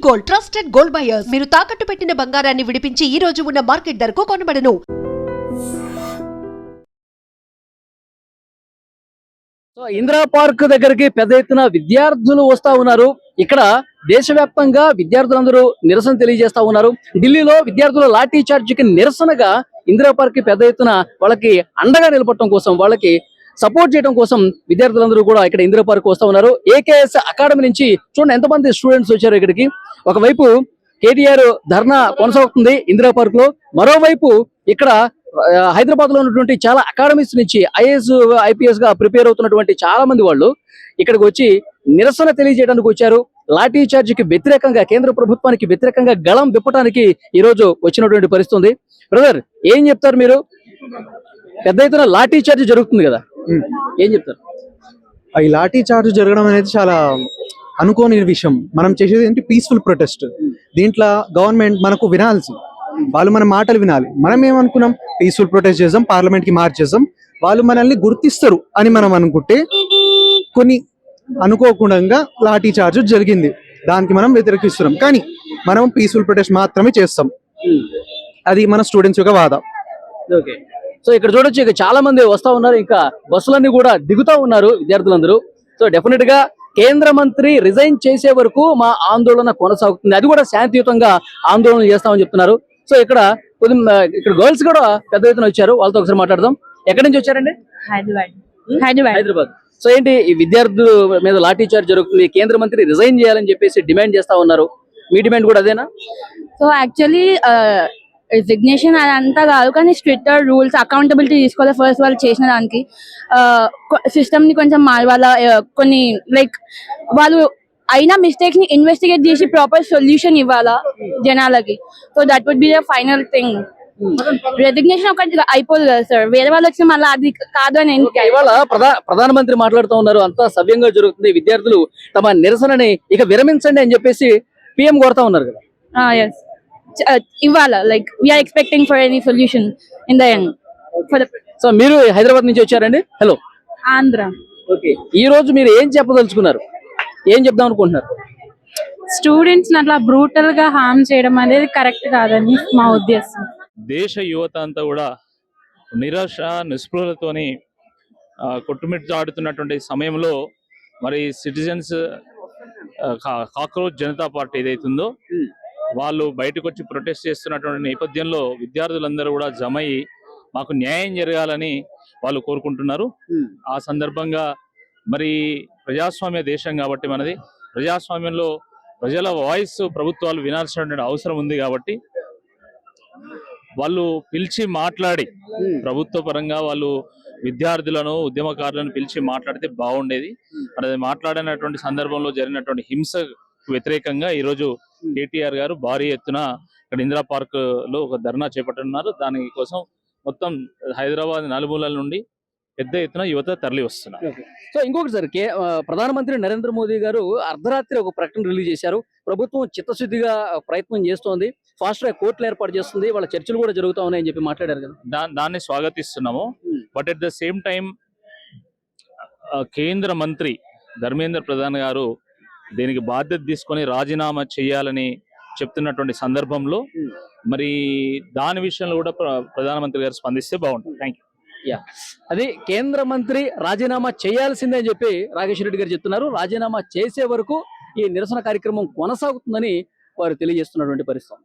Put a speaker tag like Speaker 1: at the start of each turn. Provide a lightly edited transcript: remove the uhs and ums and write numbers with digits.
Speaker 1: Gold, trusted gold buyers. మీరు తాకట్టు పెట్టిన బంగారాన్ని విడిపించి ఈ రోజు ఉన్న మార్కెట్ ధరకు కొనబడను.
Speaker 2: సో ఇందిరా పార్క్ దగ్గరికి పెద్ద ఎత్తున విద్యార్థులు వస్తా ఉన్నారు. ఇక్కడ దేశవ్యాప్తంగా విద్యార్థులందరూ నిరసన తెలియజేస్తా ఉన్నారు. ఢిల్లీలో విద్యార్థుల లాఠీ చార్జికి నిరసనగా ఇందిరా పార్క్ పెద్ద ఎత్తున వాళ్ళకి అండగా నిలబడటం కోసం, వాళ్ళకి సపోర్ట్ చేయడం కోసం విద్యార్థులందరూ కూడా ఇక్కడ ఇందిరా పార్క్ వస్తా ఉన్నారు. ఏకేఎస్ అకాడమీ నుంచి చూడండి ఎంతమంది స్టూడెంట్స్ వచ్చారు ఇక్కడికి. ఒకవైపు కేటీఆర్ ధర్నా కొనసాగుతుంది ఇందిరా పార్క్ లో, మరోవైపు ఇక్కడ హైదరాబాద్ లో ఉన్నటువంటి చాలా అకాడమీస్ నుంచి ఐఏఎస్ ఐపీఎస్ గా ప్రిపేర్ అవుతున్నటువంటి చాలా మంది వాళ్ళు ఇక్కడికి వచ్చి నిరసన తెలియజేయడానికి వచ్చారు. లాఠీ చార్జికి వ్యతిరేకంగా, కేంద్ర ప్రభుత్వానికి వ్యతిరేకంగా గళం విప్పడానికి ఈ రోజు వచ్చినటువంటి పరిస్థితి ఉంది. బ్రదర్, ఏం చెప్తారు మీరు? పెద్ద ఎత్తున లాఠీ చార్జ్ జరుగుతుంది కదా, ఏం చెప్తారు?
Speaker 3: ఈ లాఠీ చార్జ్ జరగడం అనేది చాలా అనుకోని విషయం. మనం చేసేది ఏంటి? Peaceful protest. దీంట్లో గవర్నమెంట్ మనకు వినాల్సి, వాళ్ళు మన మాటలు వినాలి. మనం ఏమనుకున్నాం? పీస్ఫుల్ ప్రొటెస్ట్ చేద్దాం, పార్లమెంట్ కి మార్చ్ చేద్దాం, వాళ్ళు మనల్ని గుర్తిస్తారు అని మనం అనుకుంటే కొన్ని అనుకోకుండా లాఠీ చార్జ్ జరిగింది. దానికి మనం వ్యతిరేకిస్తున్నాం, కానీ మనం పీస్ఫుల్ ప్రొటెస్ట్ మాత్రమే చేస్తాం. అది మన స్టూడెంట్స్ యొక్క వాదం.
Speaker 2: ఓకే, సో ఇక్కడ చూడొచ్చు, ఇక చాలా మంది వస్తా ఉన్నారు, ఇంకా బస్సులన్నీ కూడా దిగుతా ఉన్నారు విద్యార్థులందరూ. సో డెఫినెట్ గా కేంద్ర మంత్రి రిజైన్ చేసే వరకు మా ఆందోళన కొనసాగుతుంది, అది కూడా శాంతియుతంగా ఆందోళన చేస్తామని చెప్తున్నారు. సో ఇక్కడ గర్ల్స్ కూడా పెద్ద ఎత్తున వచ్చారు, వాళ్ళతో ఒకసారి మాట్లాడదాం. ఎక్కడి నుంచి వచ్చారండి? హైదరాబాద్. సో ఏంటి, ఈ విద్యార్థుల మీద లాఠీ చార్జ్ జరుగుతుంది, కేంద్ర మంత్రి రిజైన్ చేయాలని చెప్పేసి డిమాండ్ చేస్తా ఉన్నారు. మీ డిమాండ్ కూడా అదేనా?
Speaker 4: సో యాక్చువల్లీ రిజిగ్నేషన్ అదంతా కాదు, కానీ స్ట్రిక్టర్ రూల్స్, అకౌంటబిలిటీ తీసుకోవాలి. ఫస్ట్ వాళ్ళు చేసిన దానికి సిస్టమ్ ని కొంచెం వాళ్ళ కొన్ని లైక్ వాళ్ళు అయినా మిస్టేక్స్ ని ఇన్వెస్టిగేట్ చేసి ప్రాపర్ సొల్యూషన్ ఇవ్వాలా జనాలకి. So that would be the final thing. Resignation ఒకటి అయిపోదు కదా సార్, వేరే వాళ్ళు వచ్చి మళ్ళీ అది కాదు అని.
Speaker 2: ఇవాళ ప్రధానమంత్రి మాట్లాడుతూ ఉన్నారు, అంతా సవ్యంగా జరుగుతుంది, విద్యార్థులు తమ నిరసనని ఇక విరమించండి అని చెప్పేసి పిఎం కోరుతా ఉన్నారు కదా.
Speaker 4: ఇవ్వాలా, like we are expecting for any solution in the end.
Speaker 2: So మీరు హైదరాబాద్ నుంచి వచ్చారండి? హలో,
Speaker 4: ఆంధ్ర.
Speaker 2: ఓకే, ఈ రోజు మీరు ఏం చెప్పదలుచుకున్నారు, ఏం చెప్దాం అనుకుంటున్నారు?
Speaker 5: స్టూడెంట్స్ అట్లా బ్రూటల్ గా హార్మ్ చేయడం అనేది కరెక్ట్ కాదని మా ఉద్దేశం.
Speaker 6: దేశ యువత అంతా కూడా నిరాశ నిస్పృహలతోని కొట్టుమిట్టాడుతున్నటువంటి సమయంలో మరి సిటిజన్స్ కాక్రోచ్ జనతా పార్టీ ఏదైతుందో వాళ్ళు బయటకు వచ్చి ప్రొటెస్ట్ చేస్తున్నటువంటి నేపథ్యంలో విద్యార్థులందరూ కూడా జమయి మాకు న్యాయం జరగాలని వాళ్ళు కోరుకుంటున్నారు. ఆ సందర్భంగా మరి ప్రజాస్వామ్య దేశం కాబట్టి మనది, ప్రజాస్వామ్యంలో ప్రజల వాయిస్ ప్రభుత్వాలు వినాల్సినటువంటి అవసరం ఉంది. కాబట్టి వాళ్ళు పిలిచి మాట్లాడి, ప్రభుత్వ పరంగా వాళ్ళు విద్యార్థులను, ఉద్యమకారులను పిలిచి మాట్లాడితే బాగుండేది. అది మాట్లాడినటువంటి సందర్భంలో జరిగినటువంటి హింసకు వ్యతిరేకంగా ఈరోజు కేటీఆర్ గారు భారీ ఎత్తున ఇక్కడ ఇందిరా పార్క్ లో ఒక ధర్నా చేపట్టనున్నారు. దానికోసం మొత్తం హైదరాబాద్ నలుమూలల నుండి పెద్ద ఎత్తున యువత తరలి వస్తున్నారు.
Speaker 2: సో ఇంకొకటి సార్, ప్రధానమంత్రి నరేంద్ర మోదీ గారు అర్ధరాత్రి ఒక ప్రకటన రిలీజ్ చేశారు. ప్రభుత్వం చిత్తశుద్ధిగా ప్రయత్నం చేస్తోంది, ఫాస్ట్ ట్రాక్ కోర్టులు ఏర్పాటు చేస్తుంది, వాళ్ళ చర్చలు కూడా జరుగుతా ఉన్నాయని చెప్పి మాట్లాడారు కదా.
Speaker 6: దాన్ని స్వాగతిస్తున్నాము. But at the same time కేంద్ర మంత్రి ధర్మేంద్ర ప్రధాన్ గారు దీనికి బాధ్యత తీసుకొని రాజీనామా చేయాలని చెప్తున్నటువంటి సందర్భంలో మరి దాని విషయంలో కూడా ప్రధానమంత్రి గారు స్పందిస్తే బాగుంటుంది. Thank you.
Speaker 2: అది కేంద్ర మంత్రి రాజీనామా చేయాల్సిందే అని చెప్పి రాజేష్ రెడ్డి గారు చెప్తున్నారు. రాజీనామా చేసే వరకు ఈ నిరసన కార్యక్రమం కొనసాగుతుందని వారు తెలియజేస్తున్నటువంటి పరిస్థితి.